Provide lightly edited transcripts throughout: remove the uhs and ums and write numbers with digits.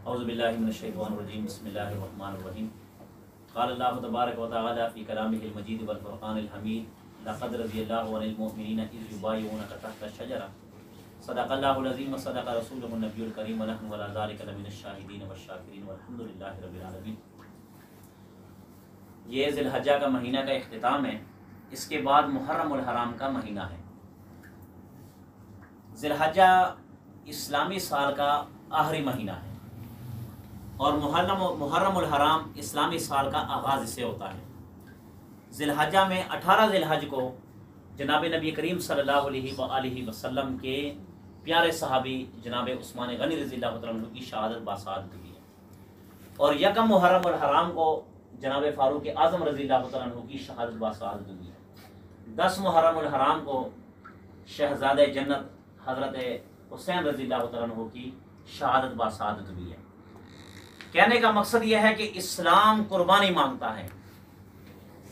औज़ुबिल्लाहि मिनश्शैतानिर्रजीम बिस्मिल्लाहिर्रहमानिर्रहीम क़ाल अल्लाहु तबारक व तआला फ़ी कलामिहिल मजीद वल फ़ुरक़ानिल हमीद लक़द रज़ियल्लाहु अनिल मुअमिनीना इज़ युबाय्यूनका तहता शजरा सदक़ल्लाहुल अज़ीम व सदक़ रसूलुहुन नबियुल करीम व नहनु अला ज़ालिका लमिनश शाहिदीन व शाकिरीन वल्हम्दुलिल्लाहि रब्बिल आलमीन। ये ज़िलहज्जा का महीना का इख्तिताम है। इसके बाद मुहर्रमुल हराम का महीना है। ज़िलहज्जा इस्लामी साल का आखिरी महीना है और मुहर्रमुल हराम इस्लामी साल का आगाज़ इससे होता है। ज़िलहज्जा में 18 ज़िलहज को जनाब नबी करीम सल्लल्लाहु अलैहि वसल्लम के प्यारे सहाबी जनाब उस्मान गनी रज़ियल्लाहु तआला अन्हु की शहादत बासादत हुई है और यकम मुहर्रमुल हराम को जनाब फारूक आज़म रज़ियल्लाहु तआला अन्हु की शहादत बासादत हुई है। 10 मुहर्रमुल हराम को शहज़ादे जन्नत हज़रत हुसैन रज़ियल्लाहु तआला अन्हु की शहादत बासादत हुई है। कहने का मकसद यह है कि इस्लाम कुर्बानी मांगता है।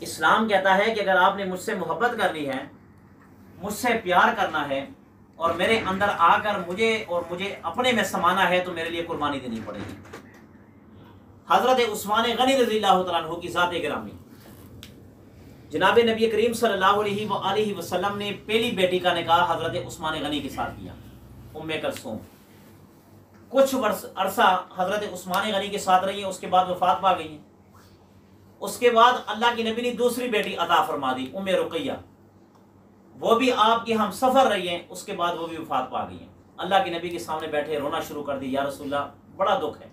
इस्लाम कहता है कि अगर आपने मुझसे मोहब्बत करनी है, मुझसे प्यार करना है और मेरे अंदर आकर मुझे अपने में समाना है तो मेरे लिए कुर्बानी देनी पड़ेगी। हज़रत उस्मान गनी रज़ियल्लाहु तआला अन्हु की ज़ात गिरामी जनाब नबी करीम सल्लल्लाहु अलैहि वसल्लम ने पहली बेटी का निकाह हज़रत उस्मान गनी के साथ किया, उम्मे कुलसूम। कुछ अरसा हज़रत उस्मान गनी के साथ रही है, उसके बाद वफात पा गई है। उसके बाद अल्लाह की नबी ने दूसरी बेटी अता फरमा दी, उम्मे रुक़ैया। वो भी आपकी हम सफ़र रही हैं, उसके बाद वो भी वफात पा गई हैं। अल्लाह के नबी के सामने बैठे रोना शुरू कर दी, या रसूलल्लाह बड़ा दुख है।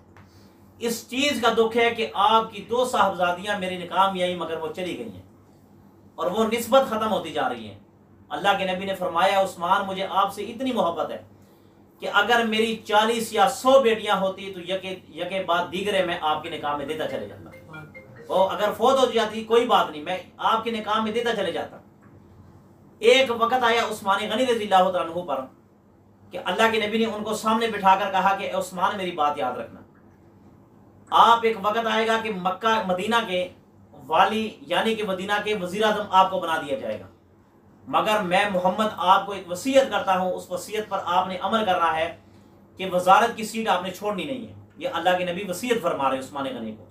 इस चीज़ का दुख है कि आपकी 2 साहबजादियाँ मेरे निकाह में आई मगर वो चली गई हैं और वो निस्बत ख़त्म होती जा रही है। अल्लाह के नबी ने फरमाया, उस्मान मुझे आपसे इतनी मोहब्बत है कि अगर मेरी 40 या 100 बेटियां होती तो यके बाद दीगरे मैं आपके निकाह में देता चले जाता। और अगर फौत हो जाती कोई बात नहीं, मैं आपके निकाह में देता चले जाता। एक वक्त आया उस्मान गनी रज़ियल्लाहु तआला अन्हु पर कि अल्लाह के नबी ने उनको सामने बिठाकर कहा कि उस्मान मेरी बात याद रखना, आप एक वक्त आएगा कि मक्का मदीना के वाली यानी कि मदीना के वज़ीर आज़म आपको बना दिया जाएगा, मगर मैं मोहम्मद आपको एक वसीयत करता हूँ, उस वसीयत पर आपने अमल करना है कि वजारत की सीट आपने छोड़नी नहीं है। ये अल्लाह के नबी वसीयत फरमा रहे उस्मान गनी को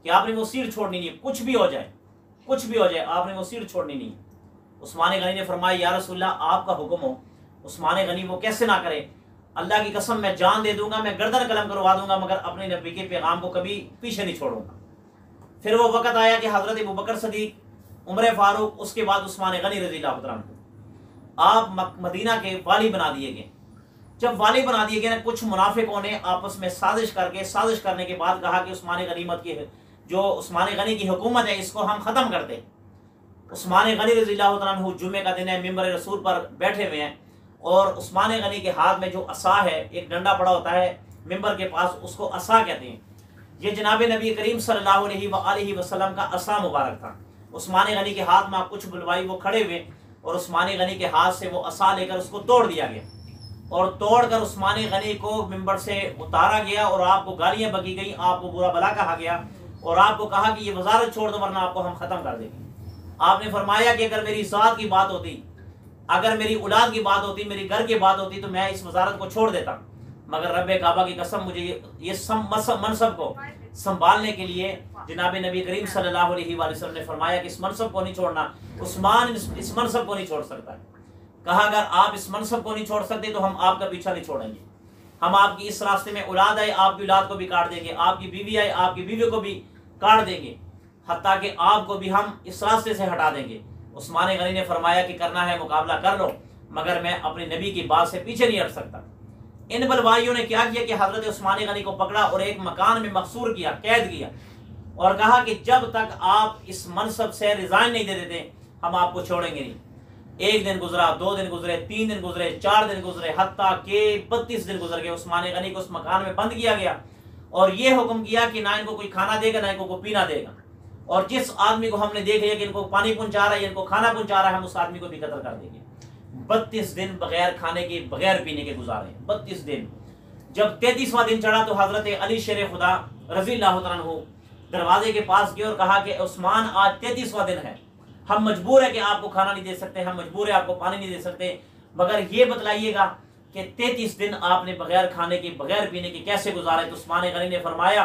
कि आपने वो सीट छोड़नी नहीं है, कुछ भी हो जाए आपने वो सीट छोड़नी नहीं है। उस्मान गनी ने फरमाया, या रसूलल्लाह आपका हुक्म हो। उस्मान गनी वो कैसे ना करे, अल्लाह की कसम मैं जान दे दूंगा, मैं गर्दन कलम करवा दूंगा, मगर अपने नबी के पैगाम को कभी पीछे नहीं छोड़ूंगा। फिर वो वक़्त आया कि हज़रत अबू बकर सदीक, उमर फारूक, उसके बाद उस्मान गनी रज़ियल्लाहु तआला अन्हु आप मदीना के वाली बना दिए गए। जब वाली बना दिए गए ना, कुछ मुनाफिकों ने आपस में साजिश करने के बाद कहा कि उस्मान गनी की हुकूमत है इसको हम ख़त्म करते। उस्मान गनी रज़ियल्लाहु तआला अन्हु जुम्मे का दिन है, मिंबर रसूल पर बैठे हुए हैं और उस्मान गनी के हाथ में जो असा है, एक डंडा पड़ा होता है मिंबर के पास, उसको असा कहते हैं। ये जनाब नबी करीम सल्लल्लाहु अलैहि वसल्लम का असा मुबारक था। उस्मान गनी के हाथ में आप कुछ बुलवाई, वो खड़े हुए और उस्मान गनी के हाथ से वो असा लेकर उसको तोड़ दिया गया और तोड़कर उस्मान गनी को मिंबर से उतारा गया और आपको गालियां बकी गई, आपको बुरा भला कहा गया और आपको कहा कि ये वजारत छोड़ दो वरना आपको हम ख़त्म कर देंगे। आपने फरमाया कि अगर मेरी ज़ात की बात होती, अगर मेरी औलाद की बात होती, मेरी घर की बात होती तो मैं इस वजारत को छोड़ देता, मगर रब्बे काबा की कसम मुझे ये मनसब को संभालने के लिए जनाब नबी करीम सल्लल्लाहु अलैहि वसल्लम ने फरमाया कि इस मनसब को नहीं छोड़ना। उस्मान इस मनसब को नहीं छोड़ सकता। कहा अगर आप इस मनसब को नहीं छोड़ सकते तो हम आपका पीछा नहीं छोड़ेंगे। हम आपकी इस रास्ते में औलाद आए, आपकी औलाद को भी काट देंगे, आपकी बीवी आए, आपकी बीवी को भी काट देंगे, हत्ता कि आपको भी हम इस रास्ते से हटा देंगे। उस्मान गनी ने फरमाया कि करना है मुकाबला कर लो, मगर मैं अपने नबी की बात से पीछे नहीं हट सकता। इन बलवाइयों ने क्या किया कि हज़रत उस्मान गनी को पकड़ा और एक मकान में मकसूर किया, कैद किया और कहा कि जब तक आप इस मनसब से रिजाइन नहीं दे देते हम आपको छोड़ेंगे नहीं। 1 दिन गुजरा, 2 दिन गुजरे, 3 दिन गुजरे, 4 दिन गुजरे, हत्ता के 32 दिन गुजर गए। उस्मान गनी को उस मकान में बंद किया गया और ये हुक्म किया कि ना इनको कोई खाना देगा ना इनको कोई पीना देगा, और जिस आदमी को हमने देख लिया कि इनको पानी पहुंचा रहा है, इनको खाना पहुंचा रहा है, हम उस आदमी को भी कत्ल कर देंगे। 32 दिन बगैर खाने के बगैर पीने के गुजारे, 32 दिन। जब 33वां दिन चढ़ा तो हज़रत अली शेर खुदा रज़ियल्लाहु तआला अन्हु दरवाजे के पास गए और कहा कि उस्मान आज 33वां दिन है, हम मजबूर है कि आपको खाना नहीं दे सकते, हम मजबूर है आपको पानी नहीं दे सकते, मगर ये बतलाइएगा कि 33 दिन आपने बगैर खाने के बगैर पीने के कैसे गुजारे? तो उस्मान गनी ने फरमाया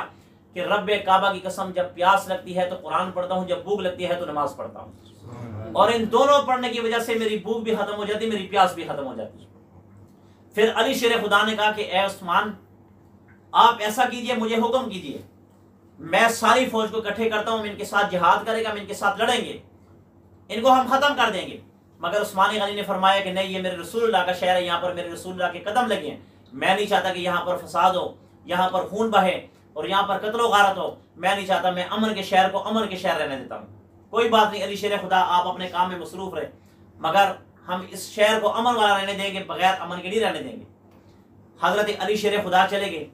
कि रब्बे काबा की कसम, जब प्यास लगती है तो कुरान पढ़ता हूँ, जब भूख लगती है तो नमाज पढ़ता हूँ, और इन दोनों पढ़ने की वजह से मेरी भूख भी खत्म हो जाती, मेरी प्यास भी खत्म हो जाती। फिर अली शेर खुदा ने कहा कि ए उस्मान, आप ऐसा कीजिए, मुझे हुक्म कीजिए, मैं सारी फौज को इकट्ठे करता हूँ, इनके साथ जिहाद करेगा, हम इनके साथ लड़ेंगे, इनको हम खत्म कर देंगे। मगर उस्मान गनी ने फरमाया कि नहीं, ये मेरे रसूलुल्लाह का शहर है, यहाँ पर मेरे रसूलुल्लाह के कदम लगे हैं, मैं नहीं चाहता कि यहाँ पर फसाद हो, यहाँ पर खून बहे और यहाँ पर कत्लो गारत हो, मैं नहीं चाहता, मैं अमन के शहर को अमन के शहर रहने देता हूँ। कोई बात नहीं अली शेर खुदा, आप अपने काम में मसरूफ रहे, मगर हम इस शहर को अमन वाला रहने देंगे, बगैर अमन के नहीं रहने देंगे। हजरत अली शेर खुदा चले गए।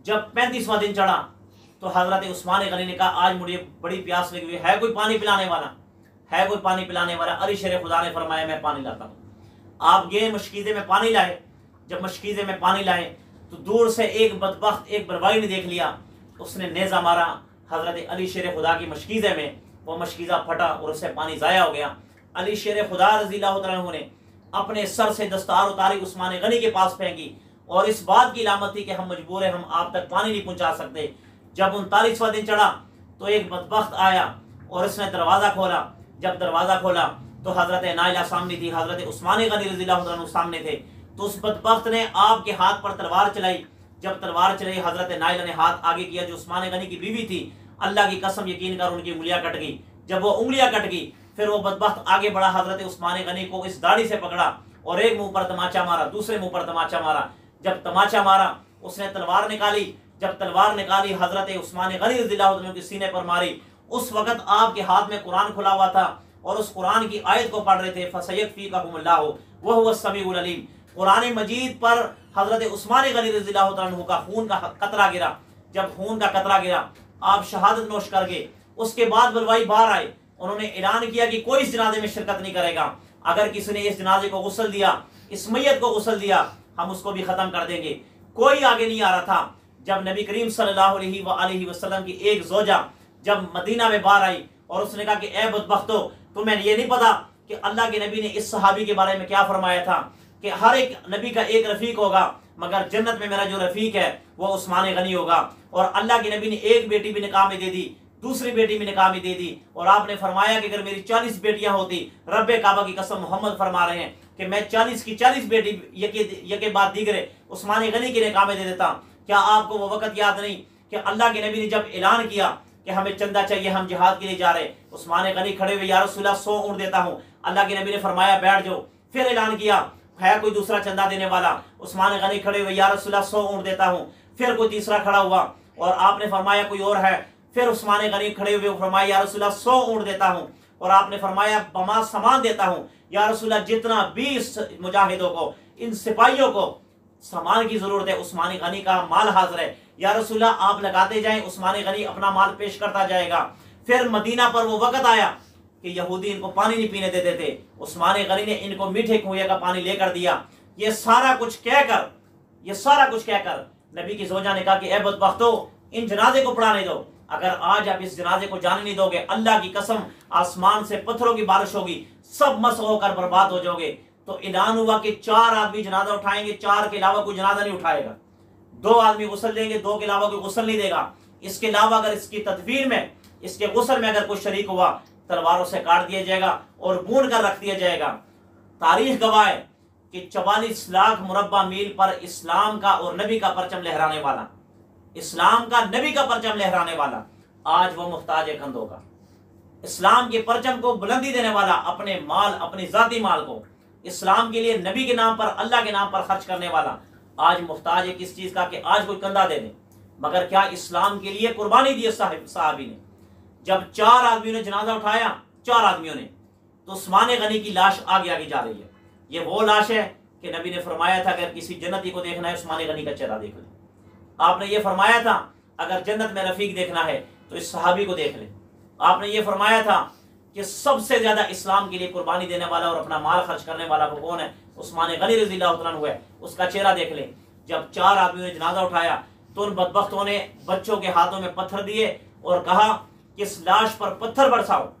जब 35वां दिन चढ़ा तो हजरत उस्मान गनी ने कहा, आज मुझे बड़ी प्यास लगी हुई है, कोई पानी पिलाने वाला है, कोई पानी पिलाने वाला? अली शेर खुदा ने फरमाया, मैं पानी लाता हूँ। आप गए मशकीज़े में पानी लाए। जब मशकीज़े में पानी लाए तो दूर से एक बदबख्त, एक बरवाई ने देख लिया, उसने नेज़ा मारा हजरत अली शेर खुदा की मशकीज़े में, वो मशकीज़ा फटा और उससे पानी ज़ाया हो गया। अली शेर खुदा रज़ियल्लाहु तआला अन्हु ने अपने सर से दस्तार उतारी, उस्मान गनी के पास फेंकी, और इस बात की इलामत थी कि हम मजबूर हैं, हम आप तक पानी नहीं पहुंचा सकते। जब 39वां दिन चढ़ा तो एक बदबख्त आया और उसने दरवाज़ा खोला। जब दरवाज़ा खोला तो हजरत नाइला सामने थी, हजरत उस्मान गनी रज़ियल्लाहु तआला अन्हु सामने थे। तो उस बदबख्त ने आपके हाथ पर तलवार चलाई। जब तलवार चलाई, हजरत नाइला ने हाथ आगे किया, जो उस्मान गनी की बीवी थी, अल्लाह की कसम यकीन कर उनकी उंगलियां कट गई। जब वो उंगलियां कट गई, फिर वो बदबख्त आगे बढ़ा, हजरत उस्मान गनी को इस दाढ़ी से पकड़ा और एक मुंह पर तमाचा मारा, दूसरे मुंह पर तमाचा मारा। जब तमाचा मारा, उसने तलवार निकाली। जब तलवार निकाली, हजरत उस्मान गनी रज़ियल्लाहु अन्हु के सीने पर मारी। उस वक्त आपके हाथ में कुरान खुला हुआ था और उस कुरान की आयत को पढ़ रहे थे, फसयकफीकुमुल्लाहु व हुवस समीउल अलीम। कुरान मजीद पर हजरत उस्मान गनी रज़ियल्लाहु अन्हु का खून का कतरा गिरा। जब खून का कतरा गिरा, आप शहादत नोश कर गए। उसके बाद बलवाई बाहर आए, उन्होंने ऐलान किया कि कोई इस जनाजे में शिरकत नहीं करेगा। अगर किसी ने इस जनाजे को गुस्ल दिया, इस मैयत को गुस्ल दिया, हम उसको भी खत्म कर देंगे। कोई आगे नहीं आ रहा था। जब नबी करीम सल्लल्लाहु अलैहि वसल्लम की एक ज़ौजा जब मदीना में बाहर आई और उसने कहा कि ए बदबख्तो, तुम्हें ये नहीं पता कि अल्लाह के नबी ने इस सहाबी के बारे में क्या फरमाया था कि हर एक नबी का एक रफीक होगा, मगर जन्नत में मेरा जो रफीक है वो उस्मान गनी होगा। और अल्लाह के नबी ने एक बेटी भी निकाह में दे दी, दूसरी बेटी भी निकाह में दे दी, और आपने फरमाया कि अगर मेरी 40 बेटियां होती, रब्बे काबा की कसम मोहम्मद फरमा रहे हैं कि मैं 40 की 40 बेटी यके बाद दीगरे उस्मान गनी की निकाह में दे देता। क्या आपको वो वक़्त याद नहीं कि अल्लाह के नबी ने जब ऐलान किया कि हमें चंदा चाहिए, हम जिहाद के लिए जा रहे, उस्मान गनी खड़े हुए, या रसूलल्लाह 100 ऊँट देता हूँ। अल्लाह के नबी ने फरमाया बैठ जाओ। फिर ऐलान किया, है कोई दूसरा चंदा देने वाला? उस्मान गनी खड़े हुए, या रसूलल्लाह 100 ऊँट देता हूँ। फिर कोई तीसरा खड़ा हुआ और आपने फरमाया कोई और है। फिर उस्मान गनी खड़े हुए, फरमाया या रसूलल्लाह 100 ऊँट देता हूँ। और आपने फरमाया बमा सामान देता हूँ, या रसूलल्लाह जितना 20 मुजाहिदों को, इन सिपाहियों को सामान की जरूरत है, उस्मान गनी का माल हाजिर है, या रसूलल्लाह आप लगाते जाएं, उस्मान गनी अपना माल पेश करता जाएगा। फिर मदीना पर वो वक़्त आया कि यहूदी इनको पानी नहीं पीने देते थे, उस्मान गनी ने इनको मीठे कुएं का पानी लेकर दिया। ये सारा कुछ कहकर नबी की ज़ौजा ने कहा कि ए बदबख्तो, इन जनाजे को पढ़ाने दो। अगर आज आप इस जनाजे को जाने नहीं दोगे, अल्लाह की कसम आसमान से पत्थरों की बारिश होगी, सब मस होकर बर्बाद हो जाओगे। तो ऐलान हुआ कि 4 आदमी जनाजा उठाएंगे, 4 के अलावा कोई जनाजा नहीं उठाएगा। 2 आदमी गुस्ल देंगे, 2 के अलावा कोई गुस्ल नहीं देगा। इसके अलावा अगर इसकी तदबीर में, इसके गुस्ल में अगर कोई शरीक हुआ, तलवारों से काट दिया जाएगा और बूंद कर रख दिया जाएगा। तारीख गवाह है कि 44 लाख मुरब्बा मील पर इस्लाम का और नबी का परचम लहराने वाला, इस्लाम का नबी का परचम लहराने वाला, आज वो मुहताज है कंधों का। इस्लाम के परचम को बुलंदी देने वाला, अपने माल, अपने जाती माल को इस्लाम के लिए, नबी के नाम पर, अल्लाह के नाम पर खर्च करने वाला, आज मुहताज है किस चीज का कि आज कोई कंधा दे दे। मगर क्या इस्लाम के लिए कुर्बानी दी सहाबी ने। जब 4 आदमियों ने जनाजा उठाया, 4 आदमियों ने, तो उस्मान गनी की लाश आगे आगे जा रही है। ये वो लाश है कि नबी ने फरमाया था अगर किसी जन्नती को देखना है, उस्मान गनी का चेहरा देख ले। आपने ये फरमाया था अगर जन्नत में रफीक देखना है तो इस सहाबी को देख ले। आपने ये फरमाया था कि सबसे ज्यादा इस्लाम के लिए कुर्बानी देने वाला और अपना माल खर्च करने वाला वो कौन है? उस्मान गनी रज़ियल्लाहु अन्हु है, उसका चेहरा देख ले। जब 4 आदमियों ने जनाजा उठाया तो उन बदबख्तों ने बच्चों के हाथों में पत्थर दिए और कहा कि इस लाश पर पत्थर बरसाओ।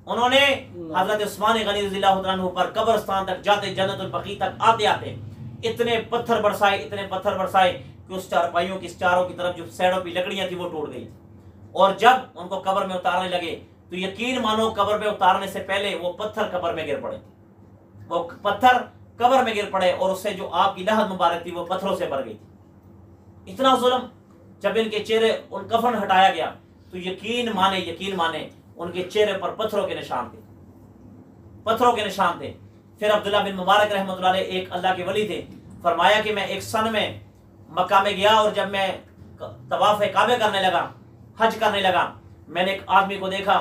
उन्होंने हजरत उस्मान गनी रज़ियल्लाहु अन्हु पर कब्रिस्तान तक जाते, जन्नतुल बकी तक आते आते इतने पत्थर बरसाए, इतने पत्थर बरसाए कि उस चारपाइयों की चारों की तरफ जो साइडों की लकड़ियां थी वो टूट गई। और जब उनको कब्र में उतारने लगे तो यकीन मानो कब्र में उतारने से पहले वो पत्थर कब्र में गिर पड़े, वो पत्थर कब्र में गिर पड़े और उससे जो आपकी लहद मुबारक थी वो पत्थरों से भर गई थी। इतना जुल्म। जब इनके चेहरे उन कफन हटाया गया तो यकीन माने उनके चेहरे पर पत्थरों के निशान थे, पत्थरों के निशान थे। फिर अब्दुल्ला बिन मुबारक रहमतुल्लाह अलैह एक अल्लाह के वली थे, फरमाया कि मैं एक सन में मक्का में गया और जब मैं तवाफ काबे करने लगा, हज करने लगा, मैंने एक आदमी को देखा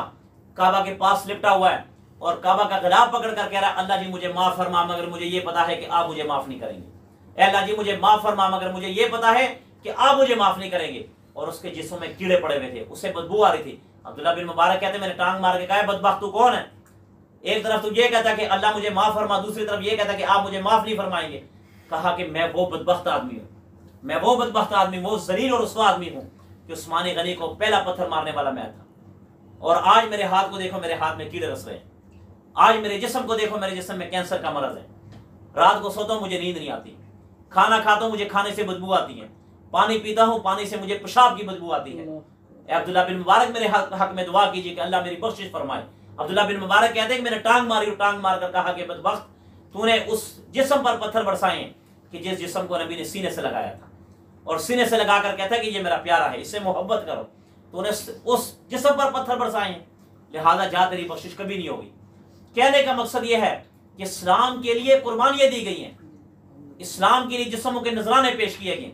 काबा के पास लिपटा हुआ है और काबा का गला पकड़ कर कह रहा है अल्लाह जी मुझे माफ फरमा मगर मुझे ये पता है कि आप मुझे माफ नहीं करेंगे। अल्लाह जी मुझे माफ फरमा मगर मुझे ये पता है कि आप मुझे माफ नहीं करेंगे। और उसके जिस्म में कीड़े पड़े हुए थे, उससे बदबू आ रही थी। अब्दुल्ला बिन मुबारक कहते मैंने टांग मार के कहा बदबख्त तू कौन है? एक तरफ तो ये कहता कि अल्लाह मुझे माफ फरमा, दूसरी तरफ ये कहता कि आप मुझे माफ नहीं फरमाएंगे। कहा कि मैं वो बदबख्त आदमी हूँ, मैं वो बदबख्त आदमी, वो जलील और रुस्वा आदमी हूँ कि उस्मान गनी को पहला पत्थर मारने वाला मैं था। और आज मेरे हाथ को देखो, मेरे हाथ में कीड़े रस रहे हैं। आज मेरे जिस्म को देखो, मेरे जिस्म में कैंसर का मरज है। रात को सोता हूँ मुझे नींद नहीं आती, खाना खाता हूँ मुझे खाने से बदबू आती है, पानी पीता हूँ पानी से मुझे पेशाब की बदबू आती है। अब्दुल्ला बिन मुबारक मेरे हक में दुआ कीजिए कि अल्लाह मेरी बख्शिश फरमाए। अब्दुल्ला बिन मुबारक कहते हैं कि मैंने टांग मारी और टांग मार कर कहा कि बदबख्त तूने उस जिस्म पर पत्थर बरसाए कि जिस जिस्म को नबी ने सीने से लगाया था, और सीने से लगाकर कहता है कि ये मेरा प्यारा है, इससे मोहब्बत करो। तूने उस जिस्म पर पत्थर बरसाए हैं, लिहाजा जा तेरी बख्शिश कभी नहीं होगी। कहने का मकसद यह है कि इस्लाम के लिए कुर्बानियां दी गई हैं, इस्लाम के लिए जिस्मों के नजराने पेश किए गए।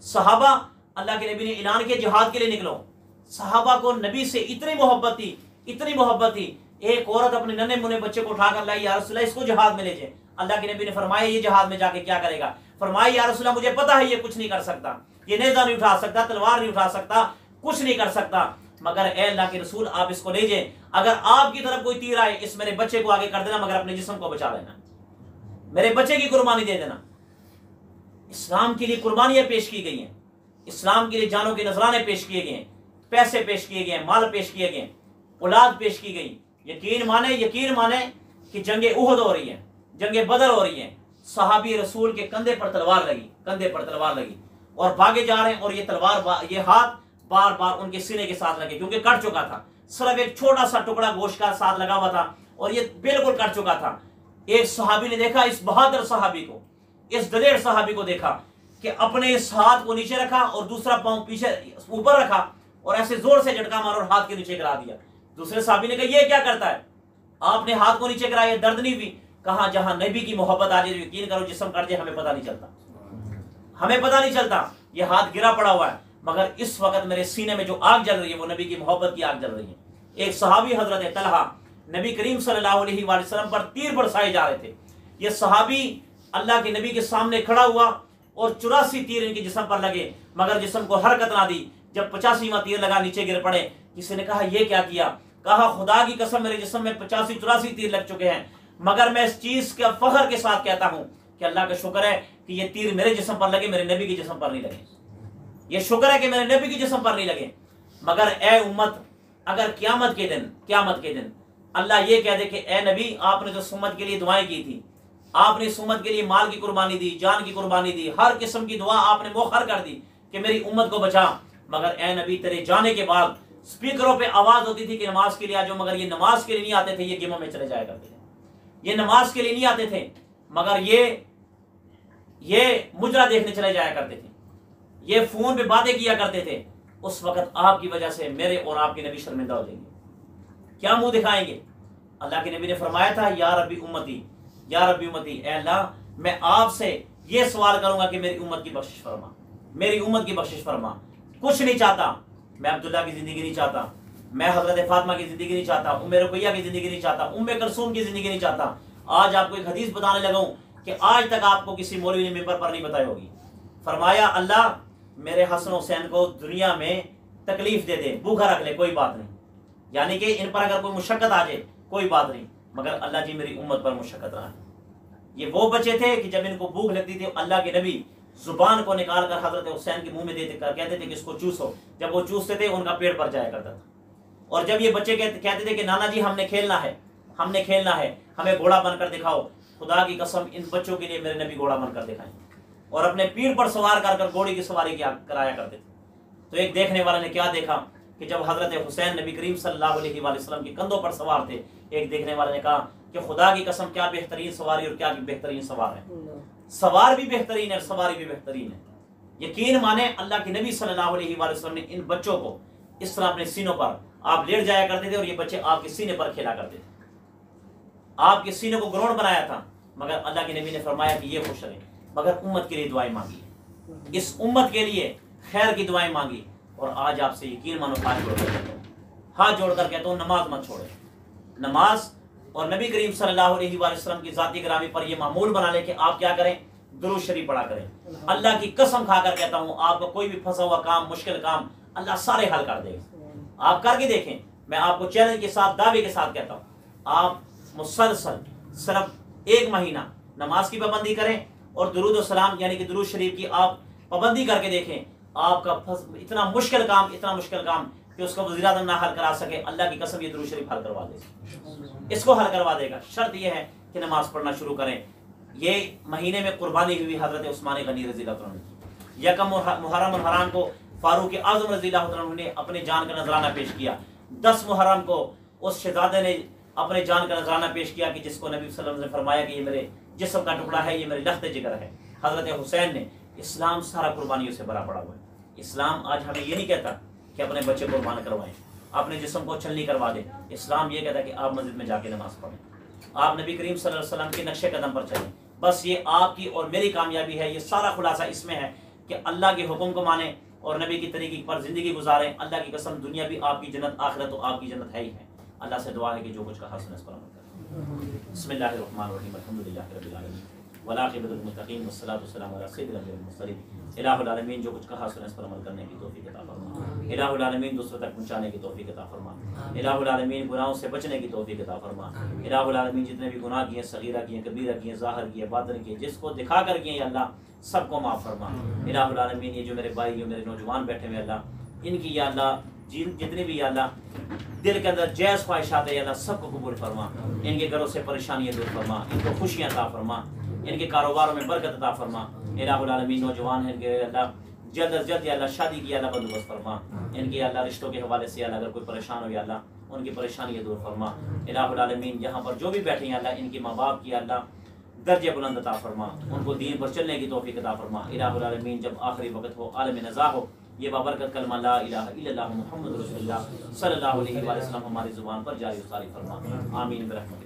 सहाबा अल्लाह के नबी ने ऐलान किया जिहाद के लिए निकलो। सहाबा को नबी से इतनी मोहब्बत थी, इतनी मोहब्बत थी। एक औरत अपने नन्हे मुन्ने बच्चे को उठाकर लाई, या रसूलल्लाह इसको जिहाद में ले जाए। अल्लाह के नबी ने फरमाया ये जिहाद में जाके क्या करेगा? फरमाया या रसूलल्लाह मुझे पता है ये कुछ नहीं कर सकता, ये नेज़ा नहीं उठा सकता, तलवार नहीं उठा सकता, कुछ नहीं कर सकता, मगर ए अल्लाह के रसूल आप इसको ले जाए। अगर आपकी तरफ कोई तीर आए इस मेरे बच्चे को आगे कर देना, मगर अपने जिस्म को बचा लेना, मेरे बच्चे की कुर्बानी दे देना। इस्लाम के लिए कुर्बानियां पेश की गई हैं, इस्लाम के लिए जानों के नजराने पेश किए गए हैं, पैसे पेश किए गए, माल पेश किए गए, औलाद पेश की गई। यकीन माने कि जंगे उहद हो रही है, जंगे बदर हो रही है, सहाबी रसूल के कंधे पर तलवार लगी, कंधे पर तलवार लगी और भागे जा रहे हैं, और ये तलवार ये हाथ बार बार उनके सीने के साथ लगे क्योंकि कट चुका था। सिर्फ एक छोटा सा टुकड़ा गोश्त का साथ लगा हुआ था और ये बिल्कुल कट चुका था। एक सहाबी ने देखा, इस बहादुर सहाबी को, इस दलेर सहाबी को देखा कि अपने इस हाथ को नीचे रखा और दूसरा पांव पीछे ऊपर रखा और ऐसे जोर से झटका मारा और हाथ के नीचे गिरा दिया। दूसरे सहाबी ने कहा ये क्या करता है? आपने हाथ को नीचे गिराया, दर्द नहीं हुई? कहा जहां नबी की मोहब्बत आ जाए, यकीन करो जिस्म कट जाए हमें पता नहीं चलता, हमें पता नहीं चलता। ये हाथ गिरा पड़ा हुआ है, मगर इस वक्त मेरे सीने में जो आग जल रही है वो नबी की मोहब्बत की आग जल रही है। एक सहाबी हजरत तलहा नबी करीम सल्लल्लाहु अलैहि वसल्लम पर तीर बरसाए जा रहे थे। ये सहाबी अल्लाह के नबी के सामने खड़ा हुआ और 84 तीर इनके जिस्म पर लगे, मगर जिस्म को हरकत ना दी। जब 85वां तीर लगा नीचे गिर पड़े। किसी ने कहा ये क्या किया? कहा खुदा की कसम मेरे जिस्म में 85-84 तीर लग चुके हैं, मगर मैं इस चीज के फख्र के साथ कहता हूं कि अल्लाह का शुक्र है कि ये तीर मेरे जिस्म पर लगे, मेरे नबी के जिस्म पर नहीं लगे। ये शुक्र है कि मेरे नबी के जिस्म पर नहीं लगे। मगर ए उम्मत, अगर क़यामत के दिन अल्लाह ये कह दे कि ए नबी आपने जो उम्मत के लिए दुआएं की थी, आपने इस उम्मत के लिए माल की कुर्बानी दी, जान की कुर्बानी दी, हर किस्म की दुआ आपने मौखर कर दी कि मेरी उम्मत को बचा, मगर ए नबी तेरे जाने के बाद स्पीकरों पे आवाज होती थी कि नमाज के लिए आ जाओ, मगर ये नमाज के लिए नहीं आते थे, ये गेमों में चले जाया करते थे। ये नमाज के लिए नहीं आते थे, मगर ये मुजरा देखने चले जाया करते थे, ये फोन पे बातें किया करते थे। उस वक्त आपकी वजह से मेरे और आपके नबी शर्मिंदा हो जाएंगे, क्या मुंह दिखाएंगे? अल्लाह के नबी ने फरमाया था या रब्बी उम्मती, या रब्बी उम्मती, ए अल्लाह मैं आपसे ये सवाल करूंगा कि मेरी उम्मत की बख्शिश फरमा, मेरी उम्मत की बख्शिश फरमा। कुछ नहीं चाहता, मैं अब्दुल्ला की जिंदगी नहीं चाहता, मैं हजरत फातिमा की जिंदगी नहीं चाहता, उम्मे रुकैया की जिंदगी नहीं चाहता, उम्मे कुलसूम की जिंदगी नहीं चाहता। आज आपको एक हदीस बताने लगा हूं कि आज तक आपको किसी मौलवी ने मिंबर पर नहीं बताई होगी। फरमाया अल्लाह मेरे हसन हुसैन को दुनिया में तकलीफ दे दे, भूखा रख ले, कोई बात नहीं, यानी कि इन पर अगर कोई मुशक्कत आ जाए कोई बात नहीं, मगर अल्लाह जी मेरी उम्मत पर मुशक्कत ना है। ये वो बच्चे थे कि जब इनको भूख लगती थी अल्लाह के नबी जुबान को निकाल कर हजरत हुसैन के मुंह में देते, कहते थे कि इसको चूसो। जब वो चूसते थे उनका पेट भर जाया करता था। और जब ये बच्चे कहते थे कि नाना जी हमने खेलना है, हमने खेलना है, हमें घोड़ा बनकर दिखाओ, खुदा की कसम इन बच्चों के लिए मेरे नबी घोड़ा बनकर दिखाएं, और अपने पीठ पर सवार कर घोड़े की सवारी कराया करते थे। तो एक देखने वाले ने क्या देखा कि जब हजरत हुसैन नबी करीम सल्लल्लाहु अलैहि वसल्लम के कंधों पर सवार थे, एक देखने वाले ने कहा कि खुदा की कसम क्या बेहतरीन सवारी और क्या बेहतरीन सवार है। सवार भी बेहतरीन है, सवारी भी बेहतरीन है। यकीन माने अल्लाह के नबी सल्लल्लाहु अलैहि वसल्लम ने इन बच्चों को इस तरह अपने सीनों पर आप लेट जाया करते थे और ये बच्चे आपके सीने पर खेला करते थे, आपके सीने को ग्रोण बनाया था। मगर अल्लाह के नबी ने फरमाया कि ये खुश रहे, मगर उम्मत के लिए दुआएं मांगी, इस उम्मत के लिए खैर की दुआएं मांगी। और आज आपसे यकीन मानो हाथ जोड़कर कहता हूँ, हाथ जोड़कर कहता हूँ, नमाज मत छोड़े। नमाज और नबी करीम सल्लल्लाहु अलैहि वसल्लम की जाती ग्रामी पर यह मामूल बना ले कि आप क्या करें, दुरूद शरीफ पढ़ा करें। अल्लाह की कसम खाकर कहता हूँ, आपका कोई भी फंसा हुआ काम, मुश्किल काम अल्लाह सारे हल कर देगा। आप करके देखें, मैं आपको चैलेंज के साथ, दावे के साथ कहता हूँ, आप मुसलसल सिर्फ 1 महीना नमाज की पाबंदी करें और दुरूद और सलाम यानी कि दुरूद शरीफ की आप पाबंदी करके देखें। आपका इतना मुश्किल काम कि उसका वज़ीर आज़म ना हल करा सके, अल्लाह की कसम ये दुरूद शरीफ हल करवा देगा, इसको हल करवा देगा। शर्त यह है कि नमाज पढ़ना शुरू करें। ये महीने में कुर्बानी हुई हजरत उस्मान गनी रज़ियल्लाहु अन्हु की। यकम मुहर्रम हराम को फारूक आज़म रज़ियल्लाहु अन्हु ने अपने जान का नजराना पेश किया। 10 मुहर्रम को उस शहजादे ने अपने जान का नजराना पेश किया कि जिसको नबी सल्लल्लाहु अलैहि वसल्लम ने फरमाया कि ये मेरे जिस्म का टुकड़ा है, ये मेरे लख्त जिगर है। हजरत हुसैन ने, इस्लाम सारा कुर्बानियों से भरा पड़ा हुआ है। इस्लाम आज हमें ये नहीं कहता कि अपने बच्चे कुर्बान करवाएं, अपने जिस्म को छलनी करवा दें। इस्लाम ये कहता है कि आप मस्जिद में जाके नमाज पढ़ें, आप नबी करीम सल्लल्लाहु अलैहि वसल्लम के नक्शे कदम पर चलें। बस ये आपकी और मेरी कामयाबी है। ये सारा खुलासा इसमें है कि अल्लाह के हुक्म को माने और नबी की तरीके पर जिंदगी गुजारें। अल्लाह की कसम दुनिया भी आपकी जन्नत, आखिरत तो आपकी जन्नत है ही है। अल्लाह से दुआ है कि जो कुछ कहा सुने इस पर अमल करें। बिस्मिल्लाहिर्रहमानिर्रहीम, अल्हम्दुलिल्लाहि रब्बिल आलमीन, वलाक़िबतुल मुत्तक़ीन, वस्सलातु वस्सलामु अला सय्यिदिल अंबिया'i वल मुरसलीन। इलाहुल आलमीन जो कुछ कहा सुने इस पर अमल करने की तौफीक अता फरमा। इलाहुल आलमीन दूसरों तक पहुंचाने की तौफीक अता फरमा। इलाहुल आलमीन गुनाहों से बचने की तौफीक अता फरमा। इलाहुल आलमीन जितने भी गुनाह किए, सगीरा किए, कबीरा किए, ज़ाहिर किए, बातिन किए, जिसको दिखा कर किए अल्लाह सबको माफ़ फरमा। इलाहुल आलमीन ये जो मेरे भाई, जो मेरे नौजवान बैठे हुए अल्लाह, इनकी या अल्लाह जितने भी या अल्लाह दिल के अंदर जैज़ ख्वाहिशात है अल्लाह सबको कबूल फरमा। इनके घरों से परेशानियाँ दूर फरमा, इनको खुशियाँ अता फरमा, इनके कारोबारों में बरकत अता फरमा। इलाहुल आलमीन नौजवान हैं इनके अल्लाह जल्द अज जल्द अल्लाह शादी की अल्लाह बंदोबस्त फरमा। इनके अल्लाह रिश्तों के हवाले से अल्लाह अगर कोई परेशान हो या अल्लाह उनकी परेशानियाँ दूर फरमा। इलाहुल आलमीन यहाँ पर जो भी बैठे हैं अल्लाह इनके माँ बाप की अल्लाह दर्जे बुलंद अता फरमा, उनको दीन पर चलने की तौफीक अता फरमा। इलाहुल आलमीन जब आखिरी वक्त हो, आलम नज़ा हो, ये बाबरकत कलमा ला इलाहा इल्लल्लाह मुहम्मदुर रसूलुल्लाह सल्लल्लाहु अलैहि वसल्लम हमारी ज़ुबान पर जारी सारी फरमा। आमीन बिरहमतिक।